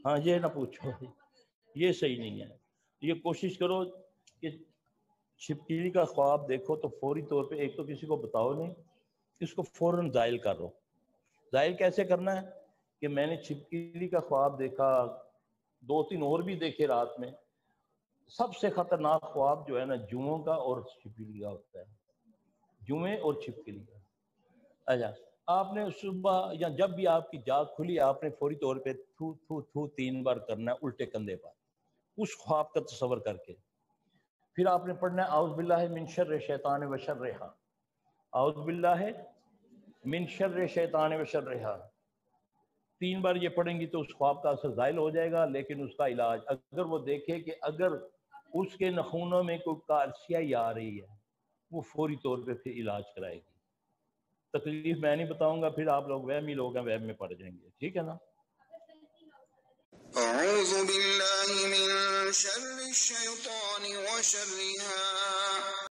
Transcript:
ہاں یہ نہ پوچھو، یہ صحیح نہیں ہے. یہ کوشش کرو کہ چھپکلی کا خواب دیکھو تو فوری طور پہ ایک تو کسی کو بتاؤ نہیں، اس کو فوراً زائل کرو. زائل کیسے کرنا ہے کہ میں نے چھپکلی کا خواب دیکھا، 2-3 اور بھی دیکھے رات میں. سب سے خطرناک خواب جو ہے نا جوؤں کا اور چھپکلی کا ہوتا ہے، جوئیں اور چھپکلی کا. اچھا، آپ نے صبح یا جب بھی آپ کی جاگ کھلی آپ نے فوری طور پہ تھو تھو تھو 3 بار کرنا ہے الٹے کندھے پر، اس خواب کا تصور کر کے. پھر آپ نے پڑھنا ہے اعوذ باللہ من شر شیطان و شرہا، اعوذ باللہ من شر شیطان و شرہا. 3 بار یہ پڑھیں گی تو اس خواب کا اثر زائل ہو جائے گا. لیکن اس کا علاج اگر وہ دیکھے کہ اگر اس کے نخونوں میں کوئی کالسیائی آ رہی ہے، وہ فوری طور پہ پھر علاج کرائے گی. تکلیف میں نہیں بتاؤں گا، پھر آپ لوگ وہمی لوگ ہیں، وہم میں پڑ جائیں گے. ٹھیک ہے نا؟ اعوذ باللہ من شر الشیطان و شرہا